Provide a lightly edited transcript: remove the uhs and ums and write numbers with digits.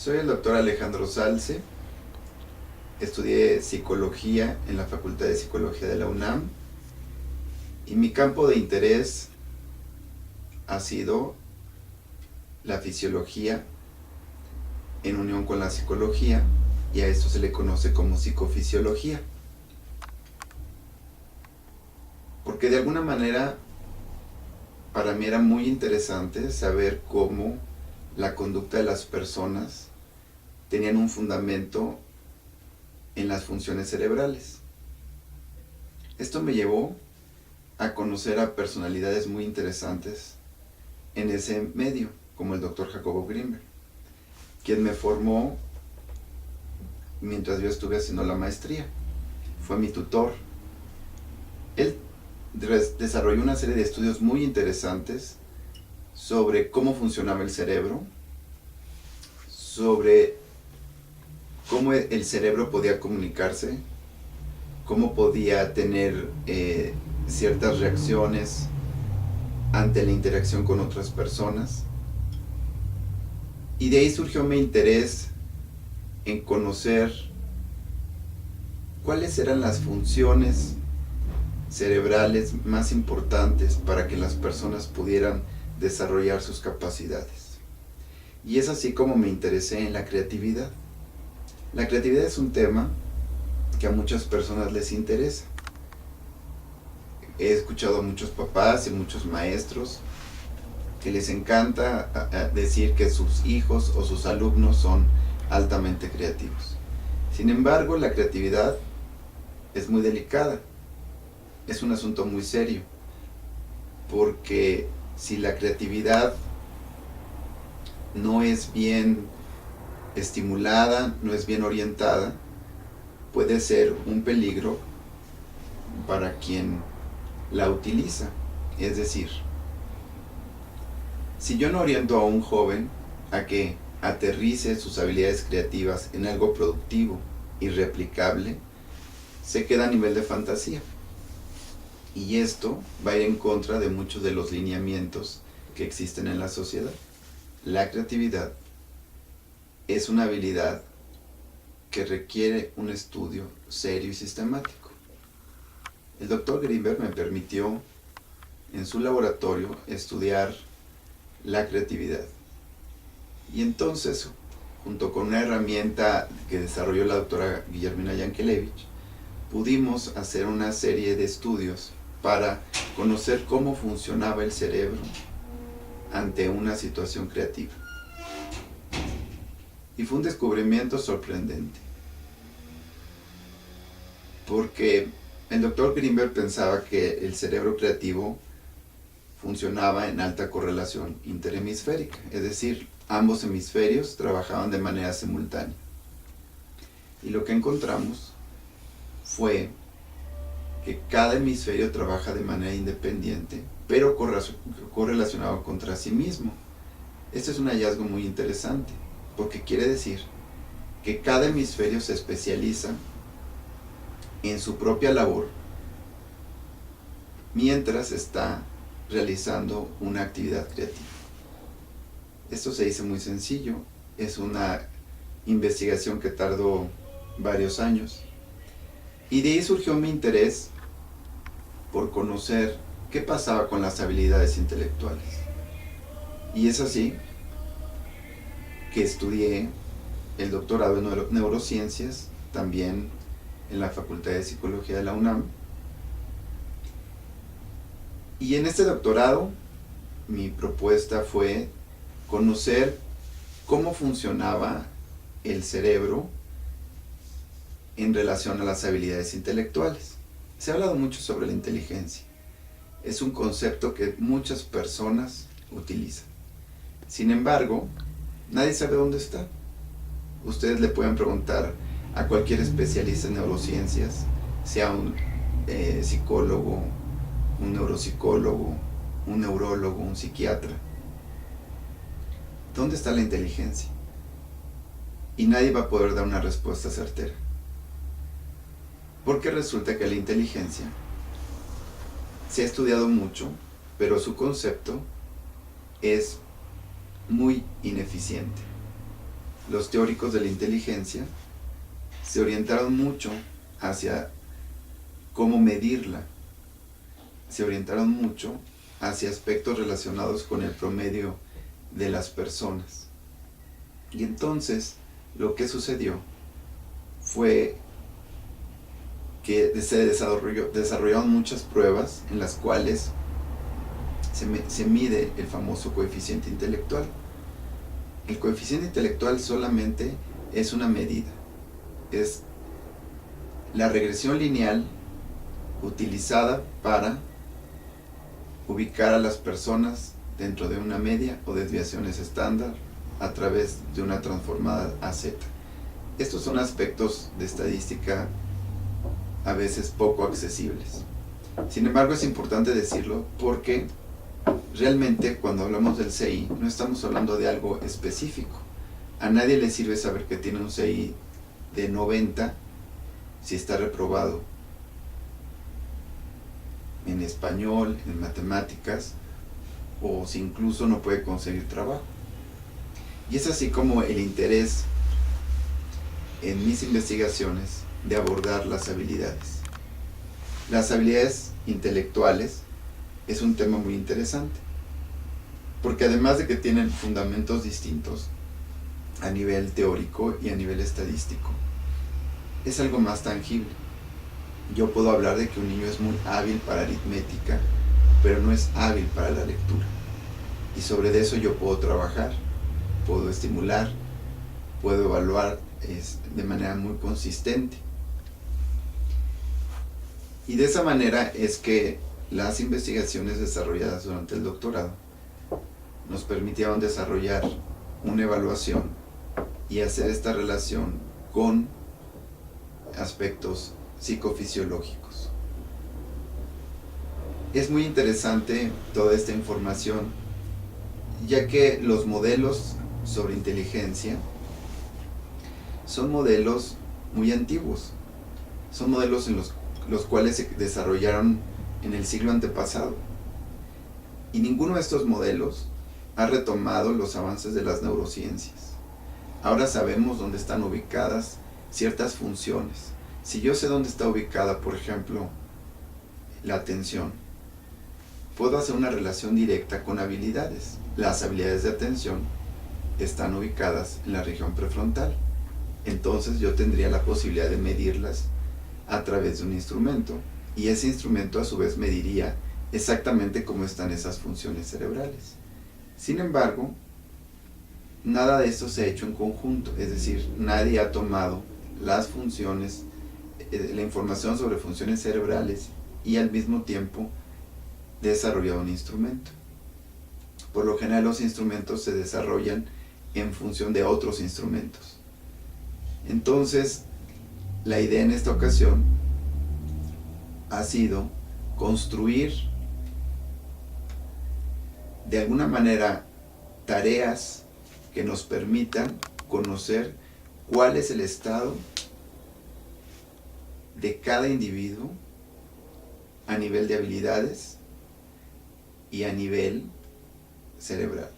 Soy el doctor Alejandro Salce, estudié psicología en la Facultad de Psicología de la UNAM y mi campo de interés ha sido la fisiología en unión con la psicología, y a esto se le conoce como psicofisiología. Porque de alguna manera para mí era muy interesante saber cómo la conducta de las personas tenían un fundamento en las funciones cerebrales. Esto me llevó a conocer a personalidades muy interesantes en ese medio, como el doctor Jacobo Grinberg, quien me formó mientras yo estuve haciendo la maestría. Fue mi tutor. Él desarrolló una serie de estudios muy interesantes sobre cómo funcionaba el cerebro, sobre cómo el cerebro podía comunicarse, cómo podía tener ciertas reacciones ante la interacción con otras personas. Y de ahí surgió mi interés en conocer cuáles eran las funciones cerebrales más importantes para que las personas pudieran desarrollar sus capacidades. Y es así como me interesé en la creatividad. La creatividad es un tema que a muchas personas les interesa. He escuchado a muchos papás y muchos maestros que les encanta decir que sus hijos o sus alumnos son altamente creativos. Sin embargo, la creatividad es muy delicada. Es un asunto muy serio, porque si la creatividad no es bien estimulada, no es bien orientada, puede ser un peligro para quien la utiliza. Es decir, si yo no oriento a un joven a que aterrice sus habilidades creativas en algo productivo y replicable, se queda a nivel de fantasía. Y esto va a ir en contra de muchos de los lineamientos que existen en la sociedad. La creatividad es una habilidad que requiere un estudio serio y sistemático. El doctor Grinberg me permitió en su laboratorio estudiar la creatividad. Y entonces, junto con una herramienta que desarrolló la doctora Guillermina Yankelevich, pudimos hacer una serie de estudios para conocer cómo funcionaba el cerebro ante una situación creativa. Y fue un descubrimiento sorprendente, porque el doctor Grinberg pensaba que el cerebro creativo funcionaba en alta correlación interhemisférica, es decir, ambos hemisferios trabajaban de manera simultánea. Y lo que encontramos fue que cada hemisferio trabaja de manera independiente, pero correlacionado contra sí mismo. Este es un hallazgo muy interesante, porque quiere decir que cada hemisferio se especializa en su propia labor mientras está realizando una actividad creativa. Esto se dice muy sencillo, es una investigación que tardó varios años, y de ahí surgió mi interés por conocer qué pasaba con las habilidades intelectuales. Y es así que estudié el doctorado en neurociencias, también en la Facultad de Psicología de la UNAM. Y en este doctorado, mi propuesta fue conocer cómo funcionaba el cerebro en relación a las habilidades intelectuales. Se ha hablado mucho sobre la inteligencia. Es un concepto que muchas personas utilizan. Sin embargo, nadie sabe dónde está. Ustedes le pueden preguntar a cualquier especialista en neurociencias, sea un psicólogo, un neuropsicólogo, un neurólogo, un psiquiatra. ¿Dónde está la inteligencia? Y nadie va a poder dar una respuesta certera. Porque resulta que la inteligencia se ha estudiado mucho, pero su concepto es muy ineficiente. los teóricos de la inteligencia se orientaron mucho hacia cómo medirla, se orientaron mucho hacia aspectos relacionados con el promedio de las personas. Y entonces lo que sucedió fue que se desarrollaron muchas pruebas en las cuales se mide el famoso coeficiente intelectual. El coeficiente intelectual solamente es una medida, es la regresión lineal utilizada para ubicar a las personas dentro de una media o desviaciones estándar a través de una transformada AZ. Estos son aspectos de estadística a veces poco accesibles. Sin embargo, es importante decirlo porque realmente cuando hablamos del CI no estamos hablando de algo específico. A nadie le sirve saber que tiene un CI de 90 si está reprobado en español, en matemáticas, o si incluso no puede conseguir trabajo. Y es así como el interés en mis investigaciones de abordar las habilidades. Las habilidades intelectuales es un tema muy interesante, porque además de que tienen fundamentos distintos a nivel teórico y a nivel estadístico, es algo más tangible. Yo puedo hablar de que un niño es muy hábil para aritmética, pero no es hábil para la lectura. Y sobre eso yo puedo trabajar, puedo estimular, puedo evaluar de manera muy consistente. Y de esa manera es que las investigaciones desarrolladas durante el doctorado nos permitieron desarrollar una evaluación y hacer esta relación con aspectos psicofisiológicos. Es muy interesante toda esta información, ya que los modelos sobre inteligencia son modelos muy antiguos, son modelos en los cuales se desarrollaron en el siglo antepasado, y ninguno de estos modelos ha retomado los avances de las neurociencias. Ahora sabemos dónde están ubicadas ciertas funciones. Si yo sé dónde está ubicada, por ejemplo, la atención, puedo hacer una relación directa con habilidades. Las habilidades de atención están ubicadas en la región prefrontal. Entonces yo tendría la posibilidad de medirlas a través de un instrumento, y ese instrumento a su vez mediría exactamente cómo están esas funciones cerebrales. Sin embargo, nada de esto se ha hecho en conjunto, es decir, nadie ha tomado las funciones, la información sobre funciones cerebrales y al mismo tiempo desarrollado un instrumento. Por lo general los instrumentos se desarrollan en función de otros instrumentos. Entonces, la idea en esta ocasión ha sido construir de alguna manera tareas que nos permitan conocer cuál es el estado de cada individuo a nivel de habilidades y a nivel cerebral.